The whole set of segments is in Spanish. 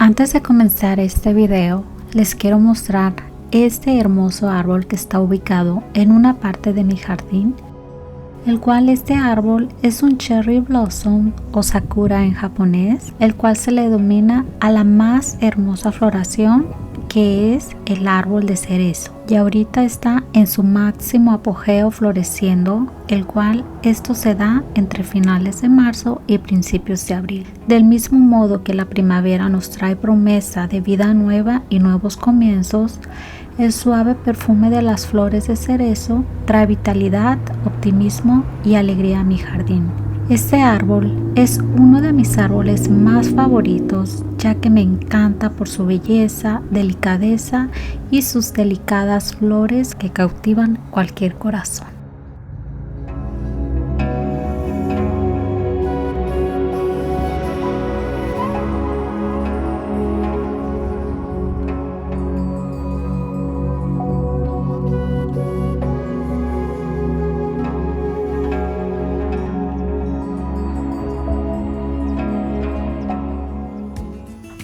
Antes de comenzar este video, les quiero mostrar este hermoso árbol que está ubicado en una parte de mi jardín, el cual este árbol es un cherry blossom o sakura en japonés, el cual se le denomina a la más hermosa floración, que es el árbol de cerezo, y ahorita está en su máximo apogeo floreciendo, el cual esto se da entre finales de marzo y principios de abril. Del mismo modo que la primavera nos trae promesa de vida nueva y nuevos comienzos, el suave perfume de las flores de cerezo trae vitalidad, optimismo y alegría a mi jardín. Este árbol es uno de mis árboles más favoritos, ya que me encanta por su belleza, delicadeza y sus delicadas flores que cautivan cualquier corazón.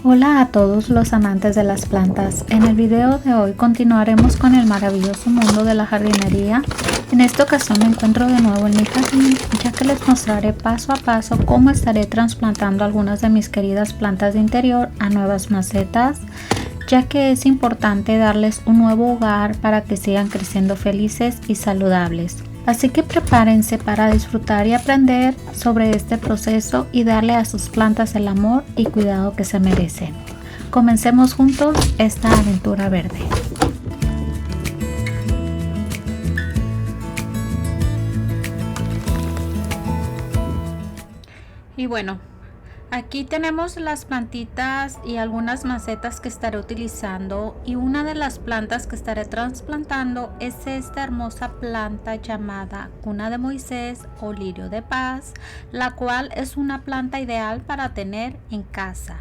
Hola a todos los amantes de las plantas. En el video de hoy continuaremos con el maravilloso mundo de la jardinería. En esta ocasión me encuentro de nuevo en mi jardín, ya que les mostraré paso a paso cómo estaré trasplantando algunas de mis queridas plantas de interior a nuevas macetas, ya que es importante darles un nuevo hogar para que sigan creciendo felices y saludables. Así que prepárense para disfrutar y aprender sobre este proceso y darle a sus plantas el amor y cuidado que se merecen. Comencemos juntos esta aventura verde. Y bueno, aquí tenemos las plantitas y algunas macetas que estaré utilizando, y una de las plantas que estaré trasplantando es esta hermosa planta llamada cuna de Moisés o lirio de paz, la cual es una planta ideal para tener en casa.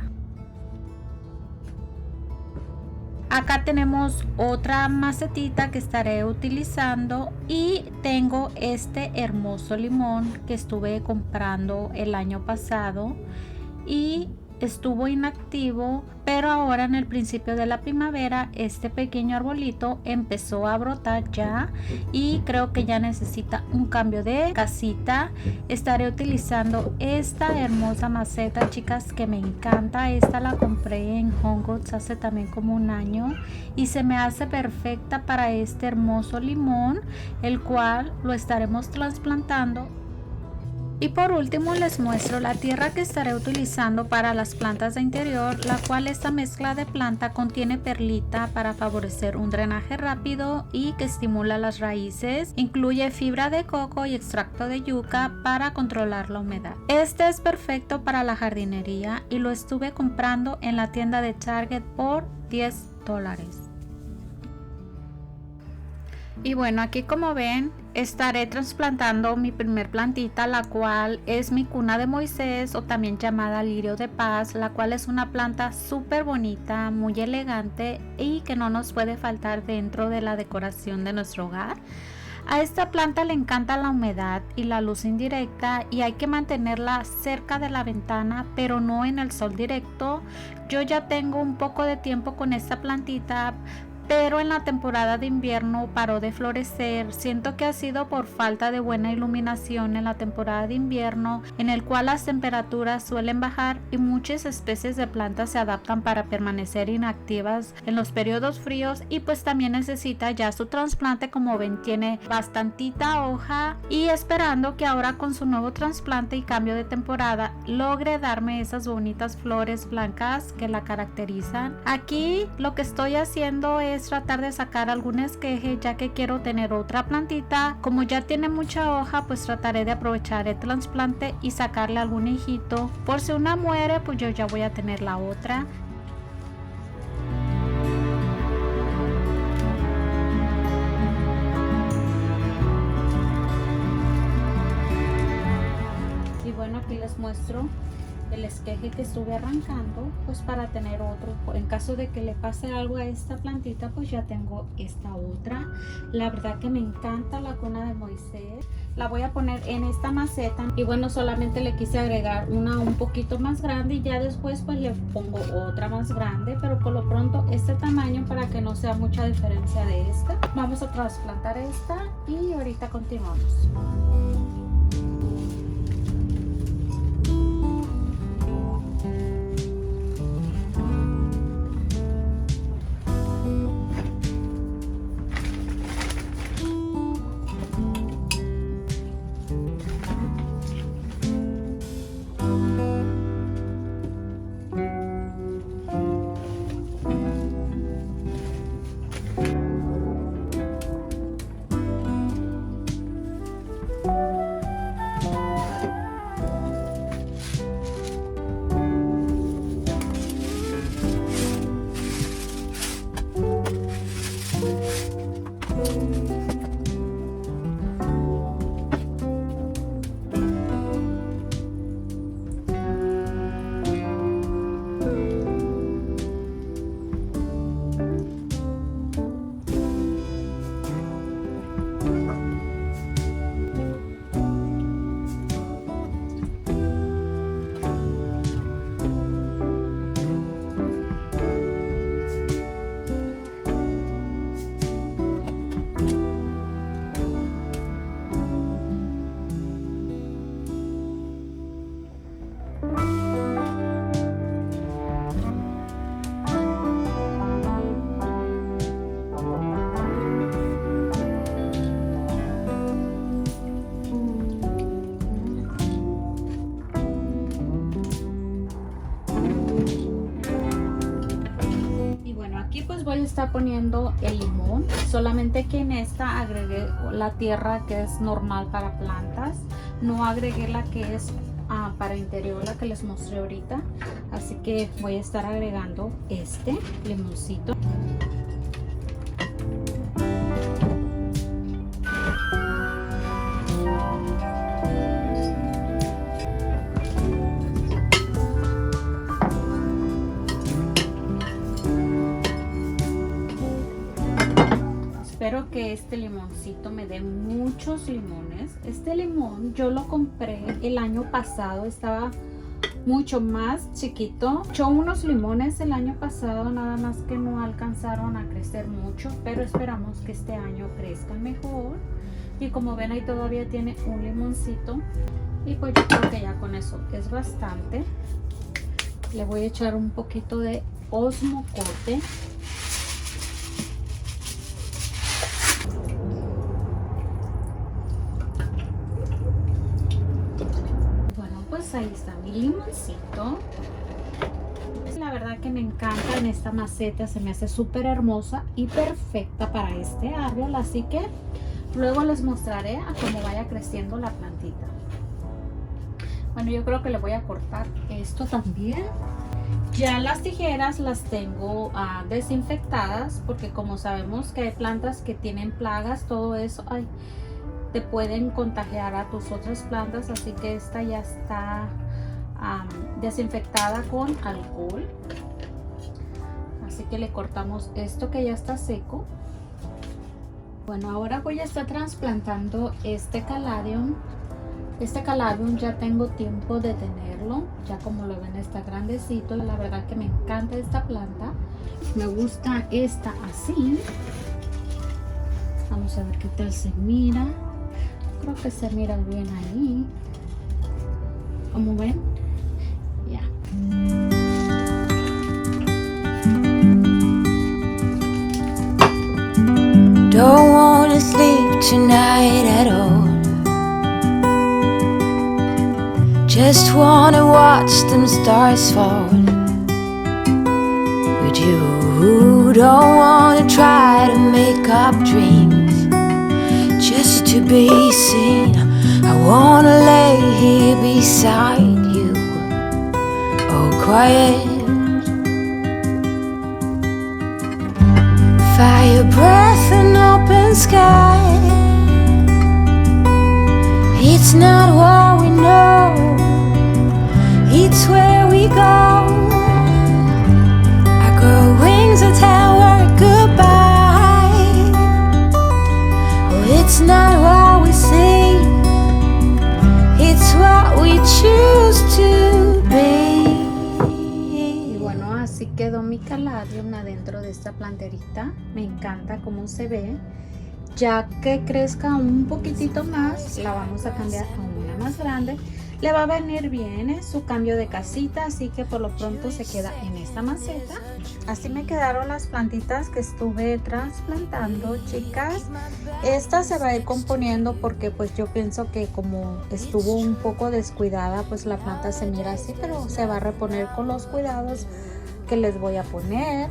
Acá tenemos otra macetita que estaré utilizando y tengo este hermoso limón que estuve comprando el año pasado y estuvo inactivo, pero ahora en el principio de la primavera este pequeño arbolito empezó a brotar ya y creo que ya necesita un cambio de casita. Estaré utilizando esta hermosa maceta, chicas, que me encanta. Esta la compré en Home Goods hace también como un año y se me hace perfecta para este hermoso limón, el cual lo estaremos trasplantando. Y por último les muestro la tierra que estaré utilizando para las plantas de interior, la cual esta mezcla de planta contiene perlita para favorecer un drenaje rápido y que estimula las raíces. Incluye fibra de coco y extracto de yuca para controlar la humedad. Este es perfecto para la jardinería y lo estuve comprando en la tienda de Target por $10. Y bueno, aquí como ven estaré trasplantando mi primer plantita, la cual es mi cuna de Moisés o también llamada lirio de paz, la cual es una planta súper bonita, muy elegante y que no nos puede faltar dentro de la decoración de nuestro hogar. A esta planta le encanta la humedad y la luz indirecta y hay que mantenerla cerca de la ventana, pero no en el sol directo. Yo ya tengo un poco de tiempo con esta plantita, pero en la temporada de invierno paró de florecer. Siento que ha sido por falta de buena iluminación en la temporada de invierno, en el cual las temperaturas suelen bajar y muchas especies de plantas se adaptan para permanecer inactivas en los periodos fríos, y pues también necesita ya su trasplante. Como ven, tiene bastantita hoja y esperando que ahora con su nuevo trasplante y cambio de temporada logre darme esas bonitas flores blancas que la caracterizan. Aquí lo que estoy haciendo es tratar de sacar algún esqueje, ya que quiero tener otra plantita. Como ya tiene mucha hoja, pues trataré de aprovechar el trasplante y sacarle algún hijito. Por si una muere, pues yo ya voy a tener la otra. Y bueno, aquí les muestro el esqueje que estuve arrancando, pues para tener otro, en caso de que le pase algo a esta plantita, pues ya tengo esta otra. La verdad que me encanta la cuna de Moisés. La voy a poner en esta maceta y bueno, solamente le quise agregar una un poquito más grande y ya después pues le pongo otra más grande, pero por lo pronto este tamaño para que no sea mucha diferencia de esta. Vamos a trasplantar esta y ahorita continuamos. Voy a estar poniendo el limón, solamente que en esta agregué la tierra que es normal para plantas, no agregué la que es para interior, la que les mostré ahorita, así que voy a estar agregando este limoncito. Espero que este limoncito me dé muchos limones. Este limón yo lo compré el año pasado, estaba mucho más chiquito. Echó unos limones el año pasado, nada más que no alcanzaron a crecer mucho, pero esperamos que este año crezcan mejor. Y como ven, ahí todavía tiene un limoncito y pues yo creo que ya con eso es bastante. Le voy a echar un poquito de osmocote. Ahí está mi limoncito. La verdad que me encanta en esta maceta, se me hace súper hermosa y perfecta para este árbol, así que luego les mostraré a cómo vaya creciendo la plantita. Bueno, yo creo que le voy a cortar esto también. Ya las tijeras las tengo desinfectadas, porque como sabemos que hay plantas que tienen plagas, todo eso te pueden contagiar a tus otras plantas, así que esta ya está desinfectada con alcohol. Así que le cortamos esto que ya está seco. Bueno, ahora voy a estar trasplantando este caladium. Este caladium ya tengo tiempo de tenerlo, ya como lo ven está grandecito. La verdad que me encanta esta planta, me gusta esta así. Vamos a ver qué tal se mira. Creo que se mira bien ahí. Como ven, ya. Don't wanna sleep tonight at all. Just wanna watch them stars fall with you. Don't wanna try to make up dreams just to be seen. I wanna lay here beside you, all quiet. Fire breath and open sky. It's not what we know, It's where we go. I grow wings to tell her goodbye. Oh, it's not what we see, it's what we choose to be. Y bueno, así quedó mi caladium adentro de esta planterita. Me encanta cómo se ve. Ya que crezca un poquitito más, la vamos a cambiar a una más grande. Le va a venir bien su cambio de casita, así que por lo pronto se queda en esta maceta. Así me quedaron las plantitas que estuve trasplantando, chicas. Esta se va a ir componiendo porque pues yo pienso que como estuvo un poco descuidada, pues la planta se mira así, pero se va a reponer con los cuidados que les voy a poner.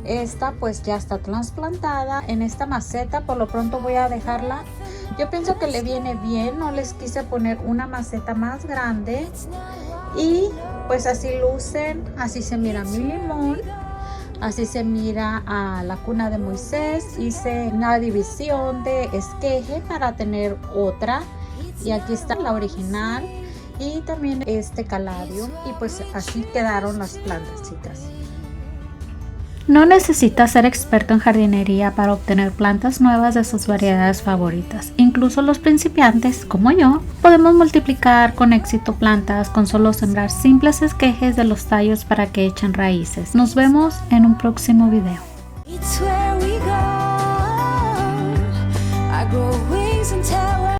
Esta pues ya está trasplantada en esta maceta, por lo pronto voy a dejarla. Yo pienso que le viene bien, no les quise poner una maceta más grande. Y pues así lucen, así se mira mi limón, así se mira a la cuna de Moisés. Hice una división de esqueje para tener otra. Y aquí está la original y también este caladium. Y pues así quedaron las plantas, chicas. No necesitas ser experto en jardinería para obtener plantas nuevas de sus variedades favoritas. Incluso los principiantes, como yo, podemos multiplicar con éxito plantas con solo sembrar simples esquejes de los tallos para que echen raíces. Nos vemos en un próximo video.